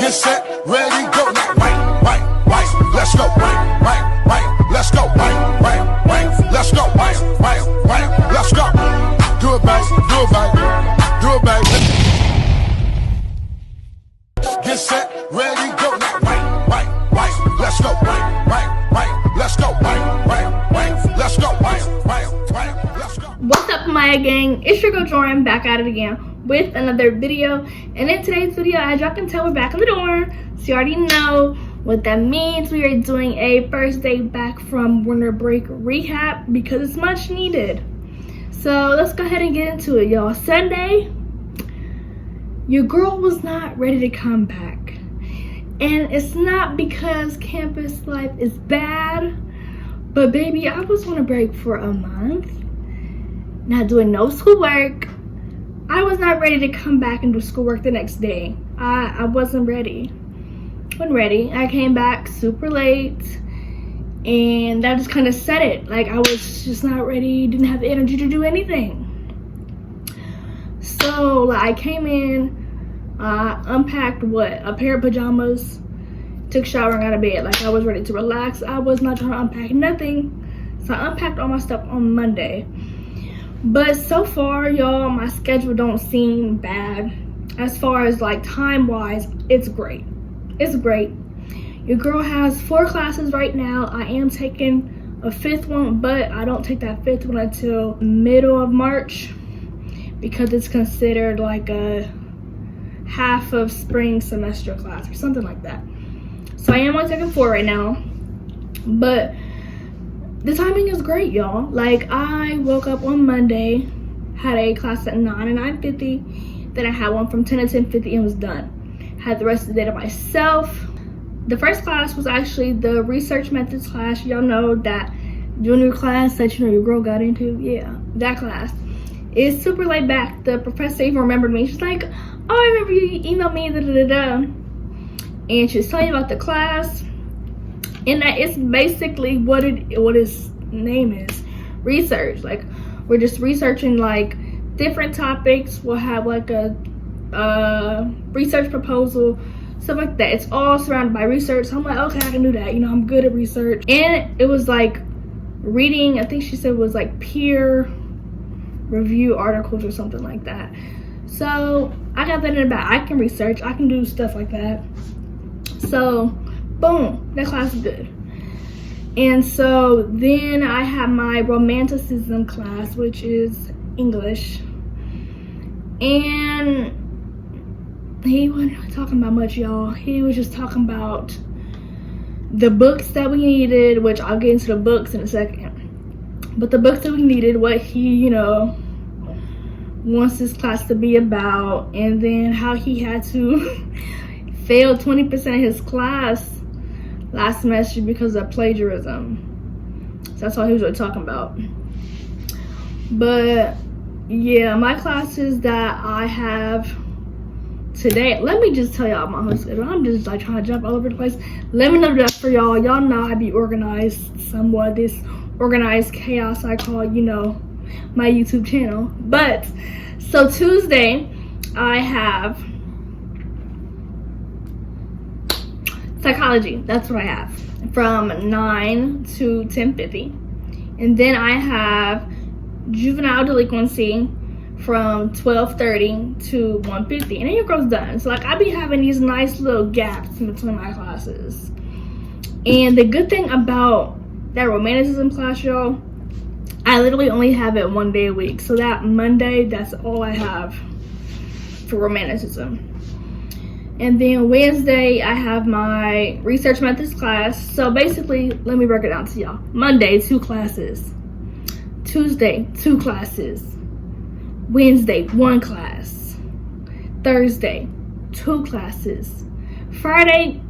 Get set, ready, go. Now, right, let's go. Right, let's go. Right, let's go. Right, let's go. Do it, babe. Do it, babe. Do it, babe. Get set, ready, go. Now, right, let's go. Right, let's go. Right, let's go. Right, let's go. What's up, Amaja gang? It's your girl Jorryn back at it again with another video. And in today's video, as y'all can tell, we're back in the dorm. So you already know what that means. We are doing a first day back from winter break recap because it's much needed. So let's go ahead and get into it, y'all. Sunday, your girl was not ready to come back. And it's not because campus life is bad, but baby, I was on a break for a month, not doing no schoolwork. I was not ready to come back and do schoolwork the next day. I wasn't ready. I came back super late, and that just kind of set it. Like, I was just not ready, didn't have the energy to do anything. So like, I came in, unpacked a pair of pajamas, took a shower and got to bed. Like, I was ready to relax. I was not trying to unpack nothing. So I unpacked all my stuff on Monday. But so far, y'all, my schedule don't seem bad. As far as like time wise, it's great. It's great. Your girl has 4 classes right now. I am taking a 5th one, but I don't take that 5th one until middle of March because it's considered like a half of spring semester class or something like that. So I am only taking 4 right now, but the timing is great, y'all. Like, I woke up on Monday, had a class at 9 and 9:50, then I had one from 10 to 10:50 and was done. Had the rest of the day to myself. The first class was actually the research methods class. Y'all know that junior class that your girl got into? Yeah, that class. It's super laid back. The professor even remembered me. She's like, oh, I remember you emailed me, and she was telling me about the class. And that it's basically what its name is, research. Like, we're just researching like different topics. We'll have like a research proposal, stuff like that. It's all surrounded by research. So I'm like, okay, I can do that. I'm good at research. And it was like reading, I think she said it was like peer review articles or something like that. So I got that in the back. I can research, I can do stuff like that. So boom, that class is good. And so then I have my romanticism class, which is English. And he wasn't really talking about much, y'all. He was just talking about the books that we needed, which I'll get into the books in a second. But the books that we needed, what he, wants this class to be about, and then how he had to fail 20% of his class last semester because of plagiarism. So that's all he was really talking about. But yeah, my classes that I have today, let me just tell y'all my whole schedule. I'm just like trying to jump all over the place. Let me know that for y'all. Y'all know I be organized somewhat. This organized chaos I call, my YouTube channel. But so Tuesday I have psychology. That's what I have from 9 to 10:50, and then I have juvenile delinquency from 12:30 to 1:50, and then your girl's done. So like, I be having these nice little gaps in between my classes. And the good thing about that romanticism class, y'all, I literally only have it 1 day a week. So that Monday, that's all I have for romanticism. And then Wednesday, I have my research methods class. So basically, let me break it down to y'all. Monday, 2 classes. Tuesday, 2 classes. Wednesday, 1 class. Thursday, 2 classes. Friday,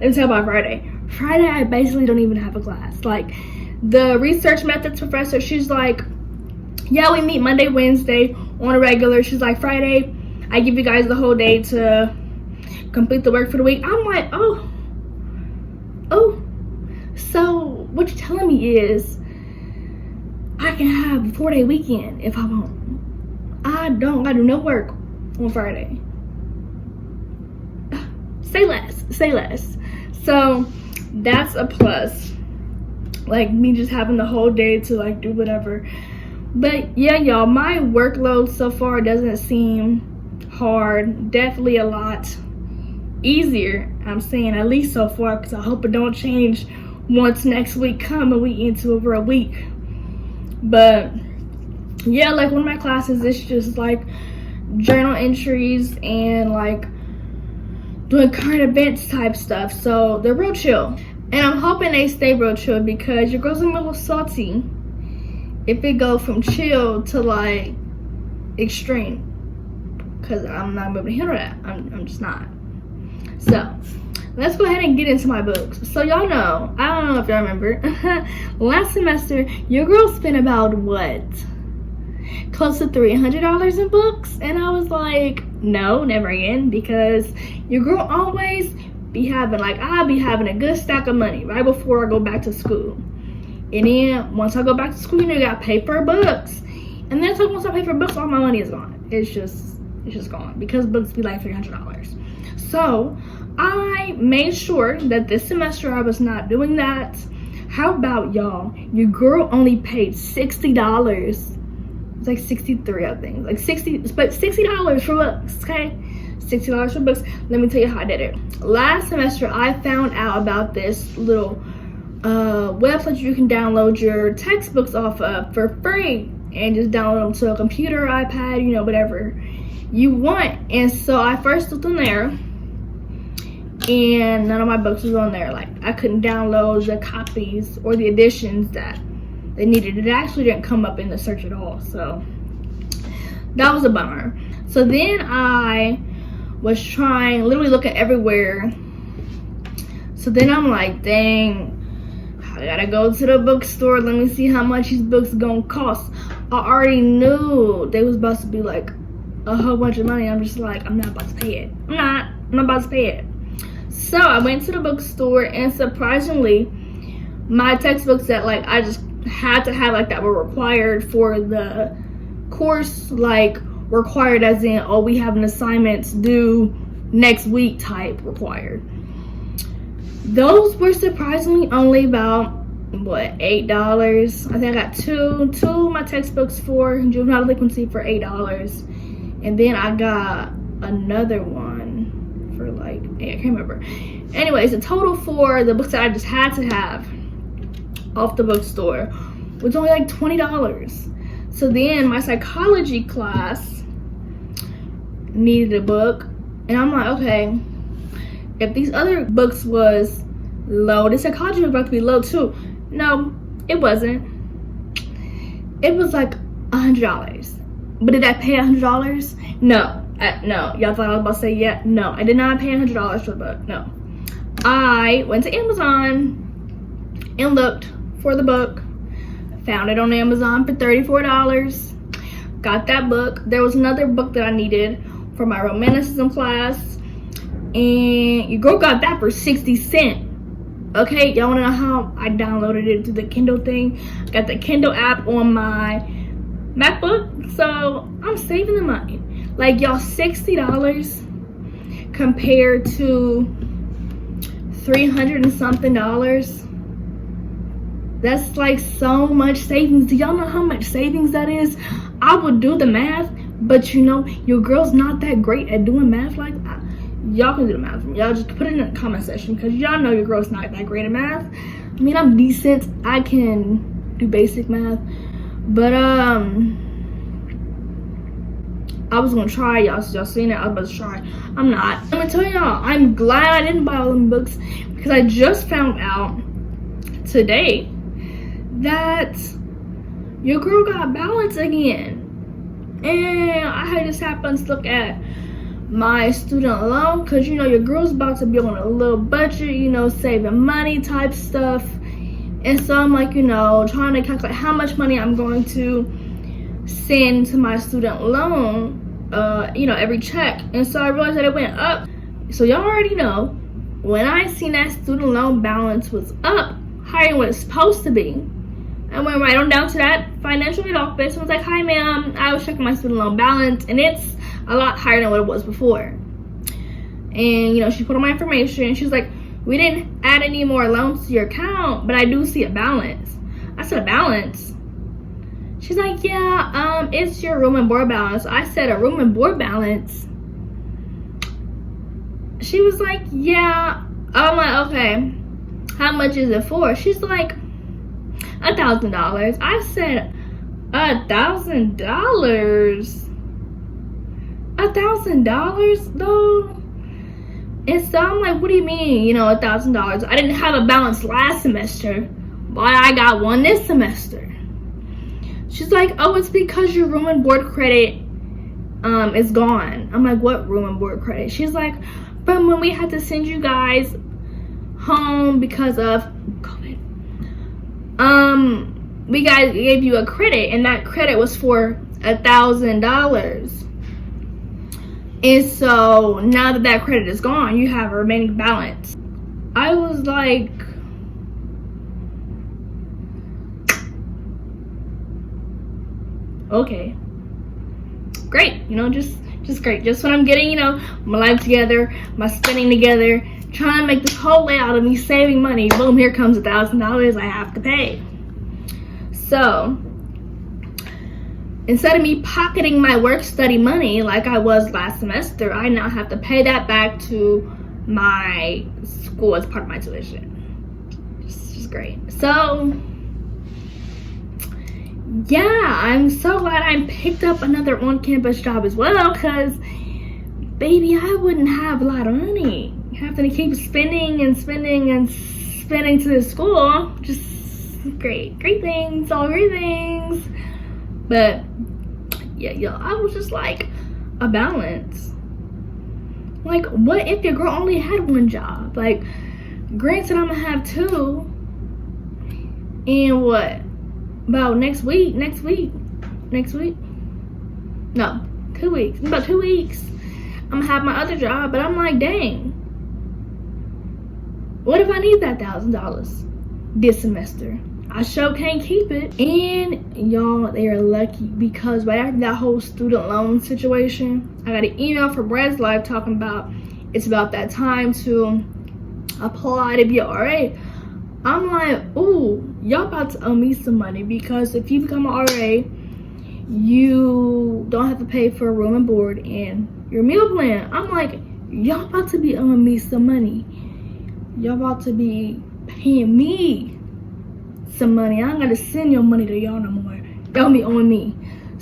let me tell you about Friday. Friday, I basically don't even have a class. Like, the research methods professor, she's like, yeah, we meet Monday, Wednesday on a regular. She's like, Friday, I give you guys the whole day to complete the work for the week. I'm like, oh, so what you're telling me is I can have a 4-day weekend if I want. I do no work on Friday. say less. So that's a plus. Like me just having the whole day to like do whatever. But yeah, y'all, my workload so far doesn't seem hard. Definitely a lot easier, I'm saying, at least so far, because I hope it don't change once next week come and we into a real week. But yeah, like one of my classes is just like journal entries and like doing current events type stuff, so they're real chill, and I'm hoping they stay real chill, because your girl's a little salty if it go from chill to like extreme, because I'm not able to handle that. I'm just not. So let's go ahead and get into my books. So y'all know, I don't know if y'all remember, last semester your girl spent about what, close to $300 in books, and I was like, no, never again, because your girl always be having, like, I'll be having a good stack of money right before I go back to school, and then once I go back to school, you know, you gotta pay for books, and then so once I pay for books, all my money is gone. It's just gone, because books be like $300. So I made sure that this semester I was not doing that. How about y'all, your girl only paid $60. It's like 63, I think, like $60 for books, okay? $60 for books. Let me tell you how I did it. Last semester, I found out about this little website you can download your textbooks off of for free, and just download them to a computer, iPad, you know, whatever you want. And so I first looked on there, and none of my books was on there. Like, I couldn't download the copies or the editions that they needed. It actually didn't come up in the search at all, so that was a bummer. So then I was trying, literally looking everywhere. So then I'm like, dang, I gotta go to the bookstore. Let me see how much these books gonna cost. I already knew they was about to be like a whole bunch of money. I'm just like, I'm not about to pay it. I'm not about to pay it. So I went to the bookstore, and surprisingly, my textbooks that like I just had to have, like, that were required for the course, like required as in, oh, we have an assignment due next week type required, those were surprisingly only about what, $8. I think I got two of my textbooks for juvenile delinquency for $8, and then I got another one for like, I can't remember. Anyways, the total for the books that I just had to have off the bookstore was only like $20. So then my psychology class needed a book, and I'm like, okay, if these other books was low, the psychology was about to be low too. No, it wasn't. It was like $100. But did I pay $100? No. No. Y'all thought I was about to say yeah? No, I did not pay $100 for the book. No. I went to Amazon and looked for the book. Found it on Amazon for $34. Got that book. There was another book that I needed for my romanticism class, and your girl got that for 60 cents. Okay, y'all wanna know how I downloaded it to the Kindle thing? Got the Kindle app on my MacBook, so I'm saving the money. Like, y'all, $60 compared to $300 and something. That's like so much savings. Do y'all know how much savings that is? I would do the math, but you know, your girl's not that great at doing math like that. Y'all can do the math for me. Y'all just put it in the comment section, because y'all know your girl's not that great at math. I mean, I'm decent. I can do basic math, but I was gonna try, y'all. So y'all seen it. I was about to try. I'm not. I'm gonna tell y'all, I'm glad I didn't buy all them books, because I just found out today that your girl got balance again, and I had just happened to look at my student loan, because you know your girl's about to be on a little budget, you know, saving money type stuff. And so I'm like, you know, trying to calculate how much money I'm going to send to my student loan, you know, every check. And so I realized that it went up. So y'all already know, when I seen that student loan balance was up higher than what it's supposed to be, I went right on down to that financial aid office and was like, hi ma'am, I was checking my student loan balance, and it's a lot higher than what it was before. And, you know, she put all my information. She's like, we didn't add any more loans to your account, but I do see a balance. I said, a balance? She's like, yeah, it's your room and board balance. I said, a room and board balance? She was like, yeah. I'm like, okay, how much is it for? She's like, $1,000. I said, $1,000? $1,000 though? And so I'm like, what do you mean, you know, $1,000? I didn't have a balance last semester. Why I got one this semester? She's like, oh, it's because your room and board credit is gone. I'm like, what room and board credit? She's like, from when we had to send you guys home because of COVID. We guys gave you a credit, and that credit was for $1,000. And so now that that credit is gone, you have a remaining balance. I was like, okay, great, you know, just great. Just when I'm getting, you know, my life together, my spending together, trying to make this whole layout of me saving money, boom, here comes $1,000 I have to pay. So instead of me pocketing my work study money like I was last semester, I now have to pay that back to my school as part of my tuition. Just great. So yeah, I'm so glad I picked up another on-campus job as well, because baby, I wouldn't have a lot of money. Having to keep spending to the school. Just great things, all great things. But yeah, yo, I was just like, a balance. Like, what if your girl only had one job? Like, granted, I'm gonna have two. And what? About next week? No, 2 weeks. In about 2 weeks, I'm gonna have my other job. But I'm like, dang, what if I need that $1,000 this semester? I sure can't keep it. And y'all, they are lucky, because right after that whole student loan situation, I got an email from Red's Life talking about it's about that time to apply to be an RA. I'm like, ooh, y'all about to owe me some money, because if you become an RA, you don't have to pay for a room and board and your meal plan. I'm like, y'all about to be owing me some money. Y'all about to be paying me some money. I ain't gotta send your money to y'all no more. Y'all be owing me.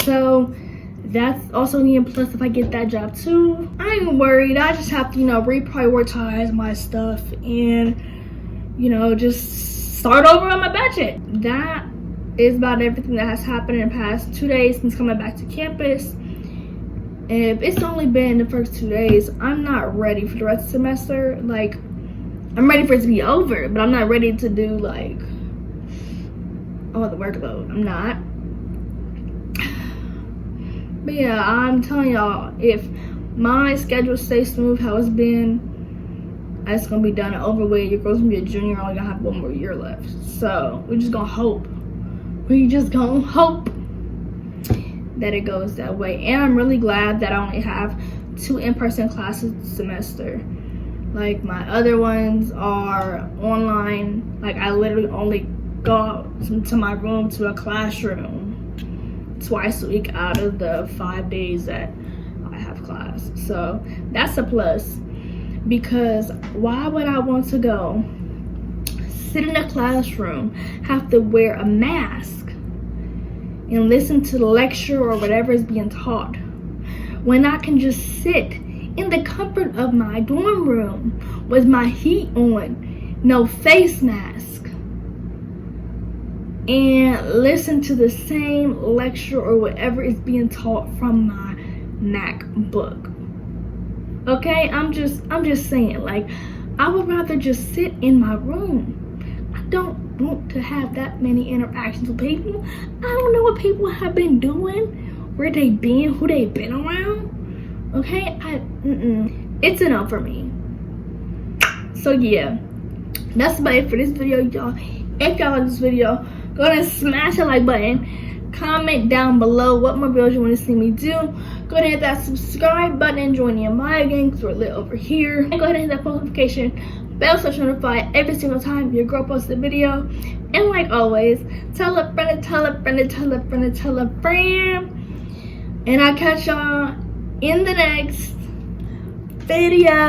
So that's also neat. Plus, if I get that job too, I ain't worried. I just have to, you know, reprioritize my stuff and, you know, just start over on my budget. That is about everything that has happened in the past 2 days since coming back to campus. If it's only been the first 2 days, I'm not ready for the rest of the semester. Like, I'm ready for it to be over, but I'm not ready to do, like, all the workload. I'm not. But yeah, I'm telling y'all, if my schedule stays smooth how it's been, it's gonna be done and over with. Your girl's gonna be a junior, only gonna have 1 more year left. So we're just gonna hope. That it goes that way. And I'm really glad that I only have 2 in-person classes this semester. Like, my other ones are online. Like, I literally only go to my room to a classroom twice a week out of the 5 days that I have class. So that's a plus, because why would I want to go sit in a classroom, have to wear a mask and listen to the lecture or whatever is being taught, when I can just sit in the comfort of my dorm room with my heat on, no face mask, and listen to the same lecture or whatever is being taught from my MacBook. Okay, I'm just saying, like, I would rather just sit in my room. I don't want to have that many interactions with people. I don't know what people have been doing, where they been, who they been around. Okay, it's a no for me. So yeah, that's about it for this video, y'all. If y'all like this video, go ahead and smash the like button. Comment down below what more videos you want to see me do. Go ahead and hit that subscribe button and join the Amaja gang because we're lit over here. And go ahead and hit that post notification bell so you're notified every single time your girl posts a video. And like always, tell a friend, tell a friend, tell a friend, tell a friend. And I'll catch y'all in the next video.